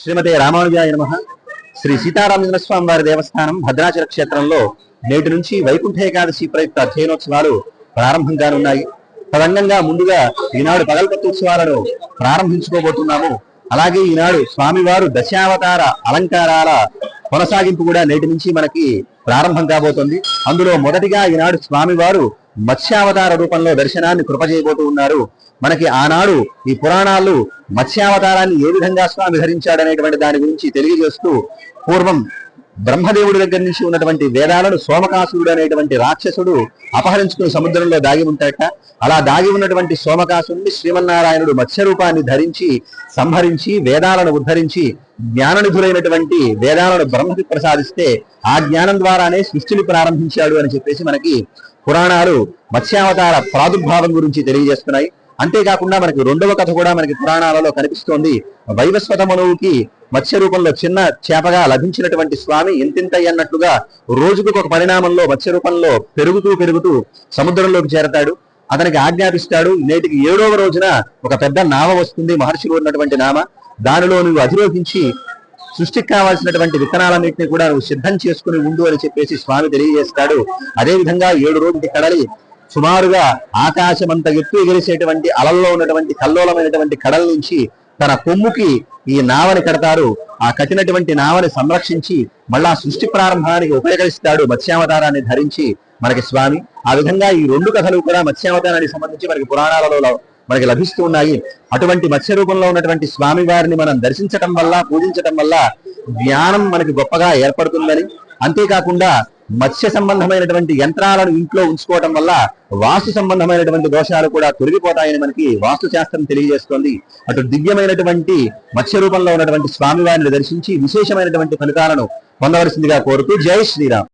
శ్రీమతే రామానుజాయ నమః. శ్రీ సీతారామచంద్ర స్వామి వారి దేవస్థానం భద్రాచల క్షేత్రంలో నేటి నుంచి వైకుంఠ ఏకాదశి ప్రయుక్త అధ్యయనోత్సవాలు ప్రారంభం కానున్నాయి. తదంగంగా ముందుగా ఈనాడు పగల్పత్తు ఉత్సవాలను ప్రారంభించుకోబోతున్నాము. అలాగే ఈనాడు స్వామివారు దశావతార అలంకారాల కొనసాగింపు కూడా నేటి నుంచి మనకి ప్రారంభం కాబోతుంది. అందులో మొదటిగా ఈనాడు స్వామివారు మత్స్యావతార రూపంలో దర్శనాన్ని కృపజేయబోతూ ఉన్నారు. మనకి ఆనాడు ఈ పురాణాలు మత్స్యావతారాన్ని ఏ విధంగా స్వామి ధరించాడనేటువంటి దాని గురించి తెలియజేస్తూ, పూర్వం బ్రహ్మదేవుడి దగ్గర నుంచి ఉన్నటువంటి వేదాలను సోమకాసురుడు అనేటువంటి రాక్షసుడు అపహరించుకుని సముద్రంలో దాగి ఉంటాడట. అలా దాగి ఉన్నటువంటి సోమకాసురుడిని శ్రీమన్నారాయణుడు మత్స్య రూపాన్ని ధరించి సంహరించి వేదాలను ఉద్ధరించి జ్ఞాననిధులైనటువంటి వేదాలను బ్రహ్మకి ప్రసాదిస్తే ఆ జ్ఞానం ద్వారానే సృష్టిని ప్రారంభించాడు అని చెప్పేసి మనకి పురాణాలు మత్స్యావతార ప్రాదుర్భావం గురించి తెలియజేస్తున్నాయి. అంతేకాకుండా మనకి రెండవ కథ కూడా మనకి పురాణాలలో కనిపిస్తోంది. వైవస్వత మనువుకి మత్స్య రూపంలో చిన్న చేపగా లభించినటువంటి స్వామి ఇంతింతయ్యన్నట్లుగా రోజుకు ఒక పరిణామంలో మత్స్య రూపంలో పెరుగుతూ సముద్రంలోకి చేరతాడు. అతనికి ఆజ్ఞాపిస్తాడు, నేటికి 7వ రోజున ఒక పెద్ద నావ వస్తుంది, మహర్షులు ఉన్నటువంటి నామ, దానిలో నువ్వు అధిరోహించి సృష్టికి కావాల్సినటువంటి విత్తనాలన్నింటినీ కూడా నువ్వు సిద్ధం చేసుకుని ఉండు అని చెప్పేసి స్వామి తెలియజేస్తాడు. అదేవిధంగా 7 రోజుల కడలి సుమారుగా ఆకాశమంత ఎత్తు ఎగిరేసేటువంటి అలల్లో ఉన్నటువంటి కల్లోలమైనటువంటి కడల నుంచి తన కొమ్ముకి ఈ నావని కడతారు. ఆ కట్టినటువంటి నావని సంరక్షించి మళ్ళా సృష్టి ప్రారంభానికి ఉపయోగిస్తాడు మత్స్యావతారాన్ని ధరించి మనకి స్వామి. ఆ విధంగా ఈ 2 కథలు కూడా మత్స్యావతారానికి సంబంధించి మనకి పురాణాలలో మనకి లభిస్తూ ఉన్నాయి. అటువంటి మత్స్య రూపంలో ఉన్నటువంటి స్వామి వారిని మనం దర్శించటం వల్ల, పూజించటం వల్ల జ్ఞానం మనకి గొప్పగా ఏర్పడుతుందని, అంతేకాకుండా మత్స్య సంబంధమైనటువంటి యంత్రాలను ఇంట్లో ఉంచుకోవటం వల్ల వాస్తు సంబంధమైనటువంటి దోషాలు కూడా తొలగిపోతాయని మనకి వాస్తు శాస్త్రం తెలియజేస్తోంది. అటు దివ్యమైనటువంటి మత్స్య రూపంలో ఉన్నటువంటి స్వామివారిని దర్శించి విశేషమైనటువంటి ఫలితాలను పొందవలసిందిగా కోరుతూ జై శ్రీరామ్.